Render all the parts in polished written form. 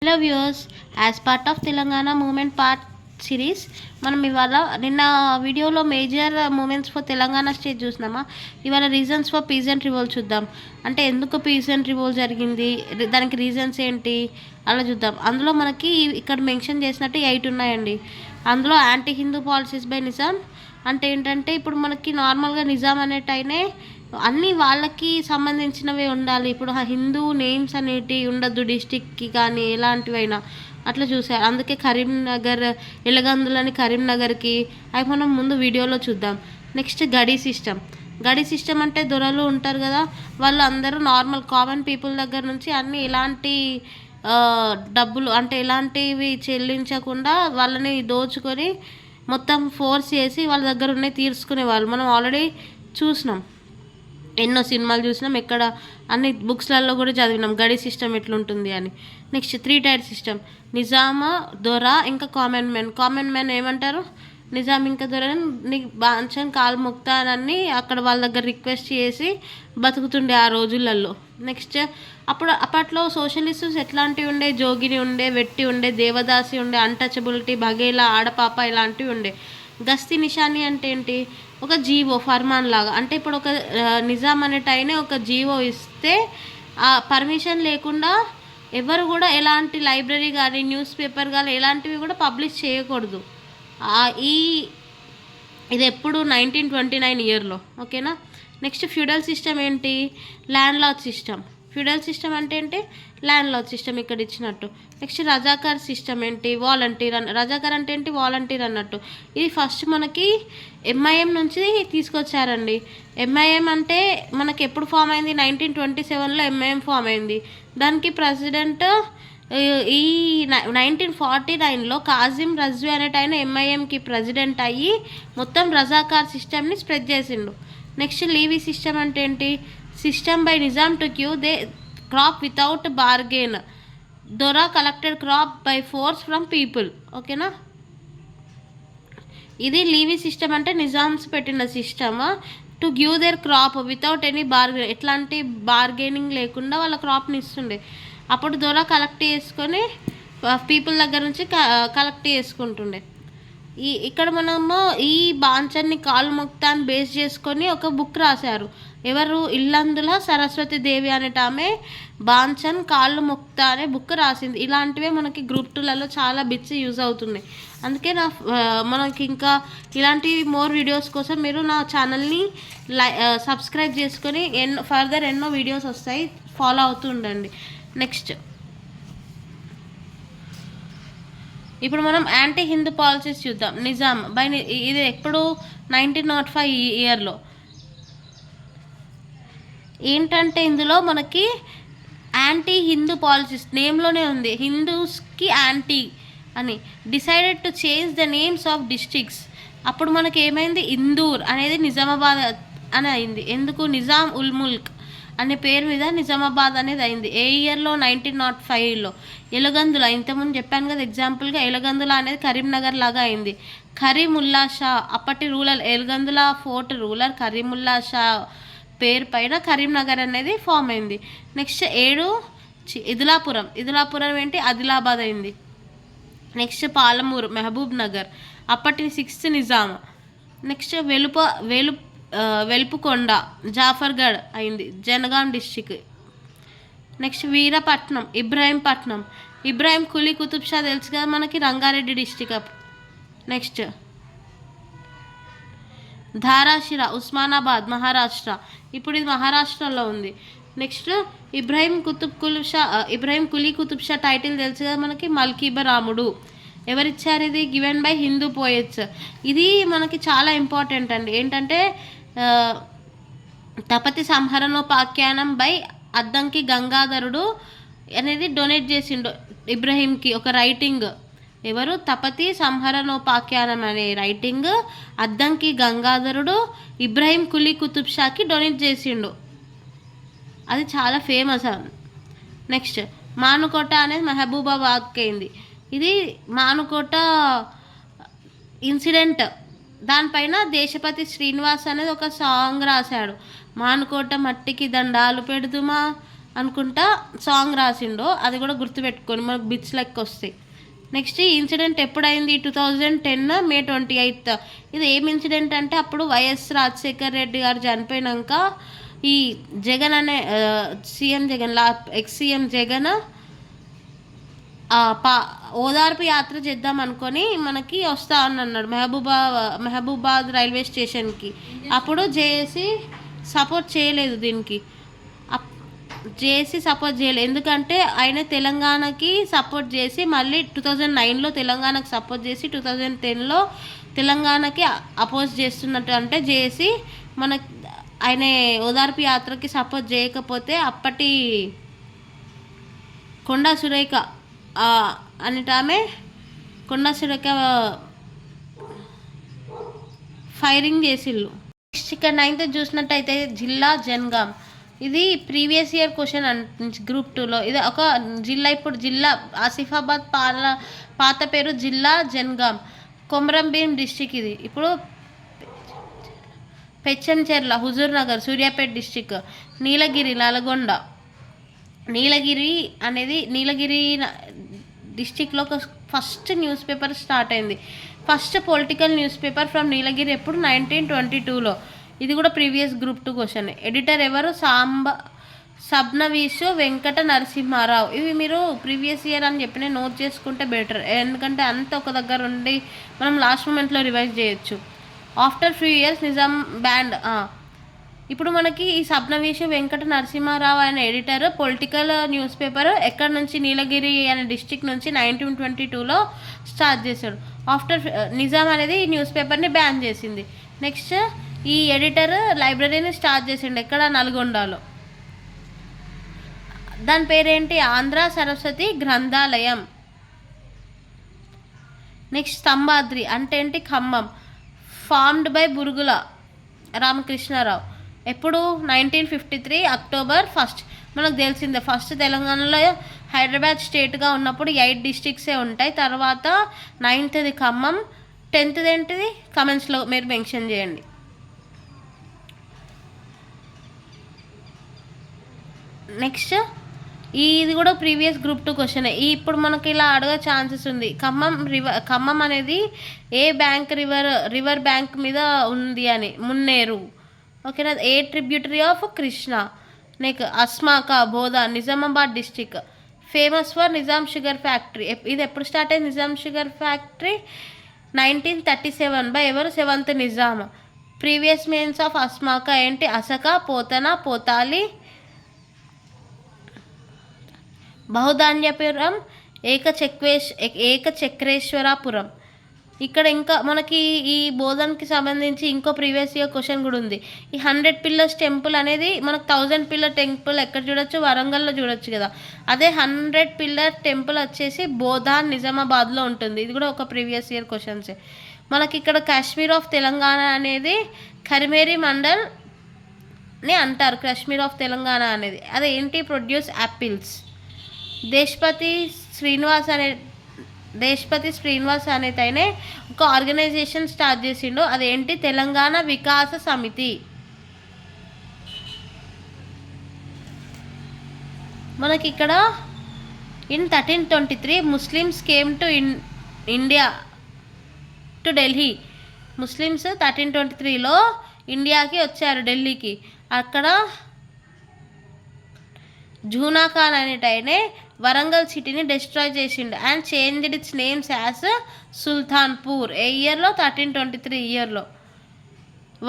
Hello viewers, as part of Telangana movement part series మనం ఇవాళ నిన్న వీడియోలో major moments for Telangana state చూసినామా. ఇవాళ రీజన్స్ ఫర్ పీసెంట్ రివోల్ చూద్దాం. అంటే ఎందుకు పీసెంట్ రివోల్ జరిగింది, దానికి రీజన్స్ ఏంటి అలా చూద్దాం. అందులో మనకి ఇక్కడ మెన్షన్ చేసినట్టు 8 ఉన్నాయండి. అందులో anti Hindu policies by Nizam అంటే ఏంటంటే, ఇప్పుడు మనకి నార్మల్గా నిజాం అనేటైనే అన్నీ వాళ్ళకి సంబంధించినవే ఉండాలి. ఇప్పుడు హిందూ నేమ్స్ అనేటివి ఉండద్దు డిస్టిక్కి కానీ ఎలాంటివైనా అట్లా చూసారు. అందుకే కరీంనగర్ ఎలగందులని కరీంనగర్కి అవి మనం ముందు వీడియోలో చూద్దాం. నెక్స్ట్ గడి సిస్టమ్ అంటే దొరలు ఉంటారు కదా, వాళ్ళు అందరూ నార్మల్ కామన్ పీపుల్ దగ్గర నుంచి అన్నీ ఇలాంటి డబ్బులు అంటే ఇలాంటివి చెల్లించకుండా వాళ్ళని దోచుకొని మొత్తం ఫోర్స్ చేసి వాళ్ళ దగ్గర ఉన్నాయి తీర్చుకునేవాళ్ళు. మనం ఆల్రెడీ చూసినాం, ఎన్నో సినిమాలు చూసినాం, ఎక్కడ అన్ని బుక్స్లలో కూడా చదివినాం గడి సిస్టమ్ ఎట్లుంటుంది అని. నెక్స్ట్ 3 టైర్ సిస్టమ్, నిజామా, దొర, ఇంకా కామన్ మ్యాన్ ఏమంటారు, నిజాం ఇంకా దొరని నీకు బాంచన్ కాలు మొక్తానని అక్కడ వాళ్ళ దగ్గర రిక్వెస్ట్ చేసి బతుకుతుండే ఆ రోజులలో. నెక్స్ట్ అప్పట్లో సోషలిస్ట్స్ ఎట్లాంటివి ఉండే, జోగిని ఉండే, వెట్టి ఉండే, దేవదాసి ఉండే, అన్టచబిలిటీ, బఘేలా, ఆడపాప ఇలాంటివి ఉండే. గస్తీ నిషాని అంటే ఏంటి, ఒక జీవో ఫర్మాన్ లాగా. అంటే ఇప్పుడు ఒక నిజాం అనేటైనా ఒక జీవో ఇస్తే ఆ పర్మిషన్ లేకుండా ఎవరు కూడా ఎలాంటి లైబ్రరీ కానీ న్యూస్ పేపర్ కానీ ఎలాంటివి కూడా పబ్లిష్ చేయకూడదు. ఇది ఎప్పుడు 1929 ఇయర్లో, ఓకేనా. నెక్స్ట్ ఫ్యూడల్ సిస్టమ్ ఏంటి, land lord system. Feudal system అంటే ఏంటి, ల్యాండ్ లార్డ్ సిస్టమ్ ఇక్కడ ఇచ్చినట్టు. నెక్స్ట్ రజాకార్ సిస్టమ్ ఏంటి, వాలంటీర్ రజాకార్ అంటే ఏంటి, వాలంటీర్ అన్నట్టు. ఇది ఫస్ట్ మనకి ఎంఐఎం నుంచి తీసుకొచ్చారండి. ఎంఐఎం అంటే మనకి ఎప్పుడు ఫామ్ అయింది, 1927లో ఎంఐఎం ఫామ్ అయింది. దానికి ప్రెసిడెంట్ ఈ 1949లో కాజిం రజ్వీ అనేట ఆయన ఎంఐఎంకి ప్రెసిడెంట్ అయ్యి మొత్తం రజాకార్ సిస్టమ్ని స్ప్రెడ్ చేసిండు. నెక్స్ట్ లీవీ సిస్టమ్ అంటే ఏంటి, system by Nizam to queue they crop without bargain, dora collected crop by force from people, ఓకేనా. ఇది లీవీ సిస్టమ్ అంటే నిజామ్స్ పెట్టిన system. To give their crop without any bargain, ఎట్లాంటి బార్గెనింగ్ లేకుండా వాళ్ళ క్రాప్ని ఇస్తుండే. అప్పుడు దొర కలెక్ట్ చేసుకొని పీపుల్ దగ్గర నుంచి కలెక్ట్ చేసుకుంటుండే. ఇక్కడ మనము ఈ బాంచన్ని కాలు మొక్తాన్ని బేస్ చేసుకొని ఒక బుక్ రాశారు. ఎవరు, ఇల్లందుల సరస్వతి దేవి అనేట ఆమె బాంచన్ కాళ్ళు మొక్తా అనే బుక్ రాసింది. ఇలాంటివే మనకి గ్రూప్ 2లలో చాలా బిట్స్ యూజ్ అవుతున్నాయి. అందుకే మనకి ఇంకా ఇలాంటి మోర్ వీడియోస్ కోసం మీరు నా ఛానల్ని సబ్స్క్రైబ్ చేసుకొని ఫర్దర్ ఎన్నో వీడియోస్ వస్తాయి, ఫాలో అవుతూ ఉండండి. నెక్స్ట్ ఇప్పుడు మనం యాంటీ హిందూ పాలసీస్ చూద్దాం. నిజాం బై ఇది ఎప్పుడు 1905 ఇయర్లో. ఏంటంటే ఇందులో మనకి యాంటీ హిందూ పాలసీస్ నేమ్లోనే ఉంది, హిందూస్కి యాంటీ అని. Decided to change the names of districts. అప్పుడు మనకి ఏమైంది, ఇందూర్ అనేది నిజామాబాద్ అని అయింది. ఎందుకు, నిజాం ఉల్ ముల్క్ అనే పేరు మీద నిజామాబాద్ అనేది అయింది. ఏ ఇయర్లో, 1905లో. ఎలగందుల ఇంతకుముందు చెప్పాను కదా ఎగ్జాంపుల్గా, ఎలగందుల అనేది కరీంనగర్ లాగా అయింది. కరీముల్లా షా అప్పటి ruler, Elgandal fort ruler Karimullah Shah పేరు పైన కరీంనగర్ అనేది ఫామ్ అయింది. నెక్స్ట్ 7 ఇదిలాపురం ఏంటి, ఆదిలాబాద్ అయింది. నెక్స్ట్ పాలమూరు మహబూబ్ నగర్, అప్పటి 6th నిజాం. నెక్స్ట్ వెలుపుకొండ జాఫర్గఢ్ అయింది, జనగాం డిస్టిక్. నెక్స్ట్ వీరపట్నం ఇబ్రాహీం కులీ కుతుబ్ షా తెలుసు కదా మనకి, రంగారెడ్డి డిస్టిక్. నెక్స్ట్ ధారాషిరా ఉస్మానాబాద్ మహారాష్ట్ర, ఇప్పుడు ఇది మహారాష్ట్రలో ఉంది. నెక్స్ట్ ఇబ్రాహీం కులీ కుతుబ్ షా టైటిల్ తెలుసు కదా మనకి, మల్కీబ రాముడు. ఎవరిచ్చారు ఇది, గివెన్ బై హిందూ పోయెట్స్. ఇది మనకి చాలా ఇంపార్టెంట్ అండి. ఏంటంటే తపతి సంహరణోపాఖ్యానం బై అద్దంకి గంగాధరుడు అనేది డొనేట్ చేసిండు ఇబ్రాహీంకి ఒక రైటింగ్. ఎవరు, తపతి సంహరణోపాఖ్యానం అనే రైటింగ్ అద్దంకి గంగాధరుడు ఇబ్రాహీం కులీ కుతుబ్ షాకి డొనేట్ చేసిండు. అది చాలా ఫేమస్. నెక్స్ట్ మానుకోట అనేది మహబూబాబాద్కి అయింది. ఇది మానుకోట ఇన్సిడెంట్, దానిపైన దేశపతి శ్రీనివాస్ అనేది ఒక సాంగ్ రాశాడు. మానుకోట మట్టికి దండాలు పెడుదుమా, అనుకుంటా సాంగ్ రాసిండో, అది కూడా గుర్తుపెట్టుకొని మనకు బిట్స్ లెక్క వస్తాయి. నెక్స్ట్ ఈ ఇన్సిడెంట్ ఎప్పుడైంది? 2010 May 28. ఇది ఏం ఇన్సిడెంట్ అంటే అప్పుడు వైఎస్ రాజశేఖర్ రెడ్డి గారు చనిపోయినాక ఈ జగన్ అనే CM Jagan ex CM Jagan ఓదార్పు యాత్ర చేద్దాం అనుకొని మనకి వస్తా అని అన్నాడు మహబూబాద్ రైల్వే స్టేషన్కి. అప్పుడు జేఏసీ సపోర్ట్ చేయలేదు దీనికి, జేఏసీ సపోర్ట్ చేయలేదు. ఎందుకంటే ఆయన తెలంగాణకి సపోర్ట్ చేసి మళ్ళీ 2009లో తెలంగాణకి సపోర్ట్ చేసి 2010లో తెలంగాణకి అపోజ్ చేస్తున్నట్టు. అంటే జేఏసీ మన ఆయన ఓదార్పు యాత్రకి సపోర్ట్ చేయకపోతే అప్పటి కొండా సురేఖ అనేటామె కొండా సురేఖ ఫైరింగ్ చేసిళ్ళు. నెక్స్ట్ ఇక్కడ 9th చూసినట్టయితే జిల్లా జనగాం. ఇది ప్రీవియస్ ఇయర్ క్వశ్చన్ గ్రూప్ 2లో. ఇది ఒక జిల్లా, ఇప్పుడు జిల్లా ఆసిఫాబాద్ పాత పేరు జిల్లా జనగాం, కొమరంభీం డిస్టిక్. ఇది ఇప్పుడు పెచ్చంచెర్ల, హుజూర్ నగర్, సూర్యాపేట డిస్టిక్, నీలగిరి, నల్గొండ. నీలగిరి అనేది నీలగిరి డిస్టిక్లో ఫస్ట్ న్యూస్ పేపర్ స్టార్ట్ అయింది. First political newspaper from Nilagiri ఎప్పుడు? 1922లో. ఇది కూడా ప్రీవియస్ గ్రూప్ 2 క్వశ్చన్. ఎడిటర్ ఎవరు? సబ్నవీసు వెంకట నరసింహారావు. ఇవి మీరు ప్రీవియస్ ఇయర్ అని చెప్పి నోట్ చేసుకుంటే బెటర్, ఎందుకంటే అంత ఒక దగ్గర ఉండి మనం లాస్ట్ మూమెంట్లో రివైజ్ చేయొచ్చు. After few years Nizam band. ఇప్పుడు మనకి ఈ సబ్నవీసు వెంకట నరసింహారావు అనే ఎడిటర్ పొలిటికల్ న్యూస్ పేపర్ ఎక్కడి నుంచి? నీలగిరి అనే డిస్టిక్ నుంచి 1922లో స్టార్ట్ చేశాడు. ఆఫ్టర్ నిజాం అనేది ఈ న్యూస్ పేపర్ని బ్యాన్ చేసింది. నెక్స్ట్ ఈ ఎడిటర్ లైబ్రరీని స్టార్ట్ చేసిండు ఎక్కడ? నల్గొండలో. దాని పేరేంటి? ఆంధ్ర సరస్వతి గ్రంథాలయం. నెక్స్ట్ స్తంభాద్రి అంటే ఏంటి? ఖమ్మం. Formed by Burugula Ramakrishna Rao. ఎప్పుడు? 1953 October 1. మనకు తెలిసిందే, ఫస్ట్ తెలంగాణలో హైదరాబాద్ స్టేట్గా ఉన్నప్పుడు 8 డిస్ట్రిక్ట్సే ఉంటాయి. తర్వాత 9th ఖమ్మం, 10th ఏంటిది? కమెంట్స్లో మీరు మెన్షన్ చేయండి. నెక్స్ట్ ఇది కూడా ప్రీవియస్ గ్రూప్ 2 క్వశ్చన్. ఇప్పుడు మనకి ఇలా అడగ ఛాన్సెస్ ఉంది. ఖమ్మం అనేది ఏ బ్యాంక్ రివర్ బ్యాంక్ మీద ఉంది అని? మున్నేరు. ఓకేనా? A tributary of Krishna. Next Asmaka, Bodha, Nizamabad district. Famous for Nizam sugar factory. ఇది ఎప్పుడు స్టార్ట్ అయింది? నిజాం షుగర్ ఫ్యాక్టరీ 1937 బై ఎవరు? 7th Nizam. Previous mains of Asmaka ఏంటి? అసక, పోతన, పోతాలి, బహుధాన్యపురం, ఏకచక్రేశ్వరాపురం. ఇక్కడ ఇంకా మనకి ఈ బోధనకి సంబంధించి ఇంకో ప్రీవియస్ ఇయర్ క్వశ్చన్ కూడా ఉంది. ఈ 100 Pillars టెంపుల్ అనేది మనకు 1000 Pillar టెంపుల్ ఎక్కడ చూడొచ్చు? వరంగల్లో చూడొచ్చు కదా. అదే 100 Pillar టెంపుల్ వచ్చేసి బోధాన్, నిజామాబాద్లో ఉంటుంది. ఇది కూడా ఒక ప్రీవియస్ ఇయర్ క్వశ్చన్సే. మనకి ఇక్కడ కాశ్మీర్ ఆఫ్ తెలంగాణ అనేది కరిమేరి మండల్ని అంటారు. కాశ్మీర్ ఆఫ్ తెలంగాణ అనేది అదేంటి? Produce apples. దేశపతి శ్రీనివాస్ అనేతైనే ఒక ఆర్గనైజేషన్ స్టార్ట్ చేసిండు. అదేంటి? తెలంగాణ వికాస సమితి. మనకి ఇక్కడ in 1323 Muslims came to India to Delhi. Muslims 1323లో ఇండియాకి వచ్చారు, ఢిల్లీకి. అక్కడ జూనా ఖాన్ అనేటైనే వరంగల్ సిటీని డిస్ట్రాయ్ చేసిండు and changed its names as Sultanpur. ఏ ఇయర్లో? 1323 ఇయర్లో.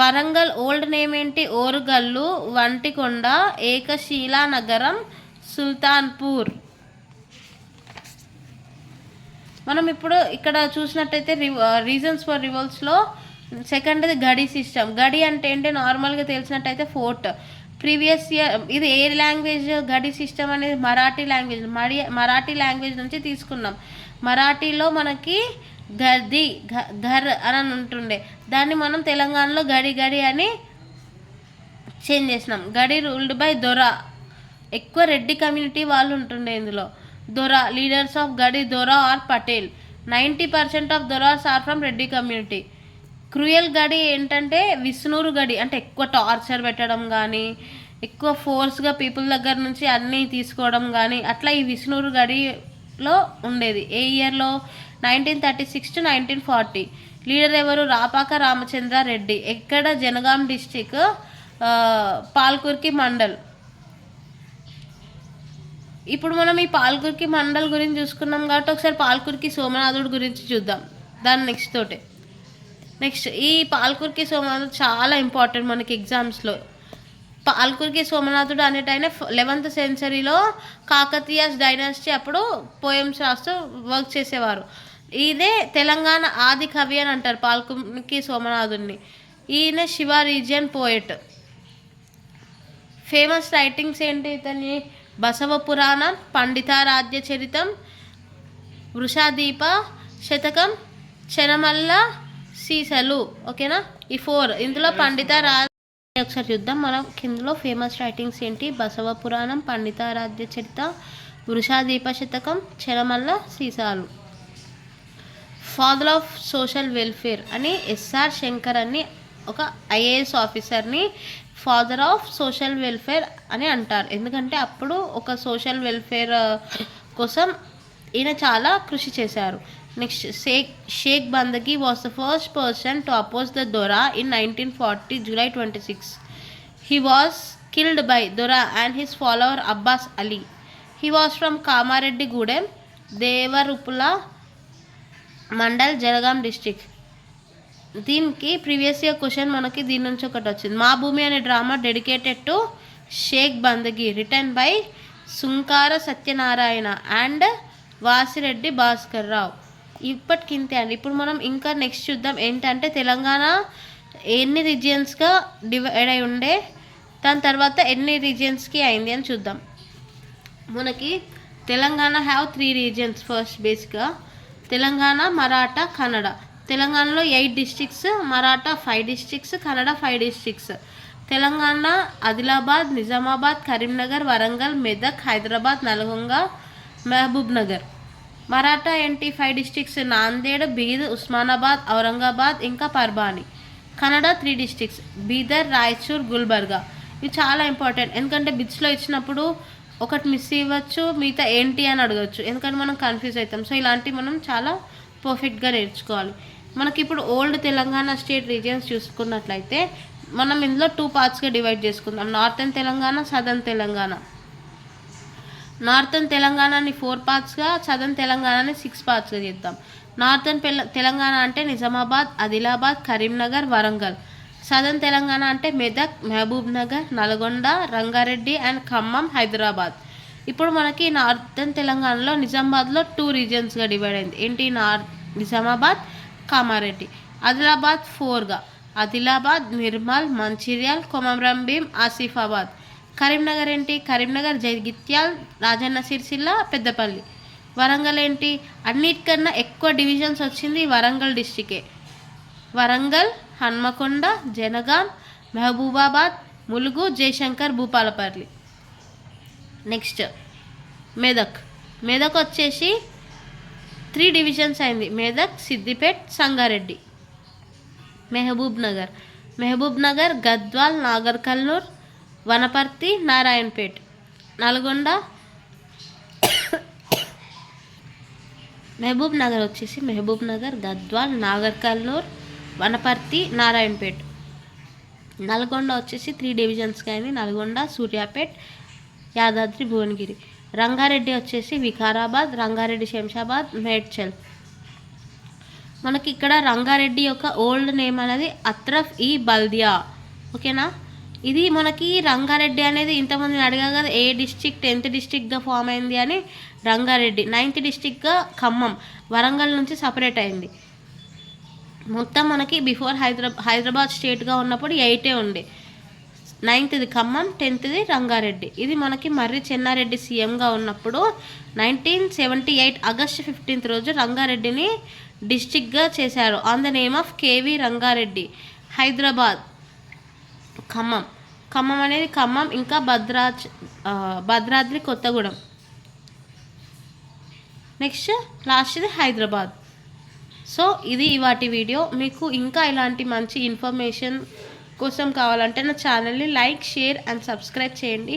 వరంగల్ ఓల్డ్ నేమ్ ఏంటి? ఓరుగల్లు, వంటికొండ, ఏకశిలా నగరం, సుల్తాన్పూర్. మనం ఇప్పుడు ఇక్కడ చూసినట్టయితే రీజన్స్ ఫర్ రివోల్ట్స్లో సెకండ్ది గడి సిస్టమ్. గడి అంటే ఏంటి? నార్మల్గా తెలిసినట్టయితే ఫోర్ట్. ప్రీవియస్ ఇయర్ ఇది ఏ లాంగ్వేజ్? గడి సిస్టమ్ అనేది మరాఠీ లాంగ్వేజ్. మరాఠీ లాంగ్వేజ్ నుంచి తీసుకున్నాం. మరాఠీలో మనకి గది ఘర్ అని ఉంటుండే, దాన్ని మనం తెలంగాణలో గడి అని చేంజ్ చేసినాం. గడి రూల్డ్ బై దొర. ఎక్కువ రెడ్డి కమ్యూనిటీ వాళ్ళు ఉంటుండే ఇందులో. దొర, leaders of gadi dora or Patel. 90% of doras are from Reddy community. Cruel gadi ఏంటంటే విష్ణూరు గడి, అంటే ఎక్కువ టార్చర్ పెట్టడం కానీ ఎక్కువ ఫోర్స్గా పీపుల్ దగ్గర నుంచి అన్నీ తీసుకోవడం కానీ అట్లా ఈ విష్ణురు గడిలో ఉండేది. ఏ ఇయర్లో? 1936 to 1940. లీడర్ ఎవరు? రాపాక రామచంద్రారెడ్డి. ఎక్కడ? జనగాం డిస్టిక్, పాల్కుర్కి మండల్. ఇప్పుడు మనం ఈ పాల్కుర్కి మండల్ గురించి చూసుకున్నాం కాబట్టి ఒకసారి పాల్కుర్కి సోమనాథుడు గురించి చూద్దాం దాని నెక్స్ట్ ఈ పాల్కుర్కి సోమనాథుడు చాలా ఇంపార్టెంట్ మనకి ఎగ్జామ్స్లో. పాల్కుర్కి సోమనాథుడు అనేటైన 11th centuryలో కాకతీయాస్ డైనాసిటీ అప్పుడు పోయమ్స్ రాస్తూ వర్క్ చేసేవారు. ఇదే తెలంగాణ ఆది కవి అని అంటారు పాల్కుర్కి సోమనాథుడిని. ఈయన Shiva region poet. Famous writings ఏంటి ఇతని? బసవ పురాణం, పండితారాధ్య చరితం, వృషాదీప శతకం, చెనమల్ల సీసలు. ఓకేనా? ఈ 4. ఇందులో ఒకసారి చూద్దాం మనం. కిందలో ఫేమస్ రైటింగ్స్ ఏంటి? బసవ పురాణం, పండితారాధ్య చరిత, వృషాదీప శతకం, చెనమల్ల సీసాలు. ఫాదర్ ఆఫ్ సోషల్ వెల్ఫేర్ అని ఎస్ఆర్ శంకర్ అని ఒక ఐఏఎస్ ఆఫీసర్ని ఫాదర్ ఆఫ్ సోషల్ వెల్ఫేర్ అని అంటారు. ఎందుకంటే అప్పుడు ఒక సోషల్ వెల్ఫేర్ కోసం ఈయన చాలా కృషి చేశారు. Next Sheikh Bandagi was the first person to oppose the dora in 1940 July 26. He was killed by Dora and his follower Abbas Ali. He was from Kamareddy Gudem, Devarupula mandal, Jangaon district. దీనికి ప్రీవియస్ ఇయర్ క్వశ్చన్ మనకి దీని నుంచి ఒకటి వచ్చింది. మా భూమి అనే drama dedicated to Sheikh Bandagi, written by Sunkara Satyanarayana and Vasireddy Bhaskar Rao. ఇప్పటికింతే అండి. ఇప్పుడు మనం ఇంకా నెక్స్ట్ చూద్దాం ఏంటంటే తెలంగాణ ఎన్ని రీజియన్స్గా డివైడ్ అయి ఉండే, దాని తర్వాత ఎన్ని రీజియన్స్కి అయింది అని చూద్దాం. మనకి తెలంగాణ హ్యావ్ 3 regions. ఫస్ట్ బేసిక్గా తెలంగాణ, మరాఠా, కన్నడ. తెలంగాణలో 8 districts, Maratha 5 districts, Kannada 5 districts. Telangana Adilabad, Nizamabad, Karimnagar, Warangal, Medak, Hyderabad, Nalgonda, Mahabub Nagar. Maratha ఏంటి? 5 districts, నాందేడ్, బీద్, ఉస్మానాబాద్, ఔరంగాబాద్, ఇంకా పర్బాని. కన్నడ 3 districts, బీదర్, రాయచూర్, గుల్బర్గా. ఇవి చాలా ఇంపార్టెంట్ ఎందుకంటే బిట్స్లో ఇచ్చినప్పుడు ఒకటి మిస్ ఇవ్వచ్చు, మిగతా ఏంటి అని అడగచ్చు, ఎందుకంటే మనం కన్ఫ్యూజ్ అవుతాం. సో ఇలాంటివి మనం చాలా పర్ఫెక్ట్గా నేర్చుకోవాలి. మనకి ఇప్పుడు ఓల్డ్ తెలంగాణ స్టేట్ రీజియన్స్ చూసుకున్నట్లయితే మనం ఇందులో 2 partsగా డివైడ్ చేసుకుందాం. Northern Telangana, southern Telangana. Northern తెలంగాణని 4 partsగా, సదర్న్ తెలంగాణని 6 partsగా చేద్దాం. నార్థన్ తెలంగాణ అంటే నిజామాబాద్, ఆదిలాబాద్, కరీంనగర్, వరంగల్. సదర్న్ తెలంగాణ అంటే మెదక్, మహబూబ్ నగర్, నల్గొండ, రంగారెడ్డి అండ్ ఖమ్మం, హైదరాబాద్. ఇప్పుడు మనకి నార్థన్ తెలంగాణలో నిజామాబాద్లో 2 regionsగా డివైడ్ అయింది. ఏంటి? నిజామాబాద్, కామారెడ్డి. ఆదిలాబాద్ 4గా, ఆదిలాబాద్, నిర్మల్, మంచిర్యాల్, కొమరం భీం, ఆసిఫాబాద్. కరీంనగర్ ఏంటి? కరీంనగర్, జగిత్యాల్, రాజన్న సిరిసిల్ల, పెద్దపల్లి. వరంగల్ ఏంటి? అన్నిటికన్నా ఎక్కువ డివిజన్స్ వచ్చింది వరంగల్ డిస్టికే. వరంగల్, హన్మకొండ, జనగాం, మహబూబాబాద్, ములుగు, జయశంకర్, భూపాలపల్లి. నెక్స్ట్ మెదక్ వచ్చేసి 3 divisions అయింది. మెదక్, సిద్దిపేట్, సంగారెడ్డి. మహబూబ్ నగర్, గద్వాల్, నాగర్ కర్నూల్, వనపర్తి, నారాయణపేట్. నల్గొండ మహబూబ్ నగర్, గద్వాల్, నాగర్ కర్నూల్, వనపర్తి, నారాయణపేట్. నల్గొండ వచ్చేసి 3 divisions అయింది. నల్గొండ, సూర్యాపేట్, యాదాద్రి, భువనగిరి. రంగారెడ్డి వచ్చేసి వికారాబాద్, రంగారెడ్డి, శంషాబాద్, మేడ్చల్. మనకి ఇక్కడ రంగారెడ్డి యొక్క ఓల్డ్ నేమ్ అనేది అత్రఫ్ ఈ బల్దియా. ఓకేనా? ఇది మనకి రంగారెడ్డి అనేది ఇంతమంది అడిగా కదా ఏ డిస్ట్రిక్ట్ 10th districtగా ఫామ్ అయింది అని. రంగారెడ్డి 9th districtగా ఖమ్మం, వరంగల్ నుంచి సపరేట్ అయింది. మొత్తం మనకి బిఫోర్ హైదరాబాద్ స్టేట్గా ఉన్నప్పుడు 8 ఉండే. 9th Khammam, 10th Rangareddy. ఇది మనకి మర్రి చెన్నారెడ్డి సీఎంగా ఉన్నప్పుడు 1978 August 15 రోజు రంగారెడ్డిని డిస్ట్రిక్ట్గా చేశారు on the name of KV Rangareddy. Hyderabad, Khammam అనేది ఖమ్మం, ఇంకా భద్రాద్రి కొత్తగూడెం. నెక్స్ట్ లాస్ట్ది హైదరాబాద్. సో ఇది వాటి వీడియో. మీకు ఇంకా ఇలాంటి మంచి ఇన్ఫర్మేషన్ కోసం కావాలంటే నా ఛానల్ని లైక్, షేర్ అండ్ సబ్స్క్రైబ్ చేయండి.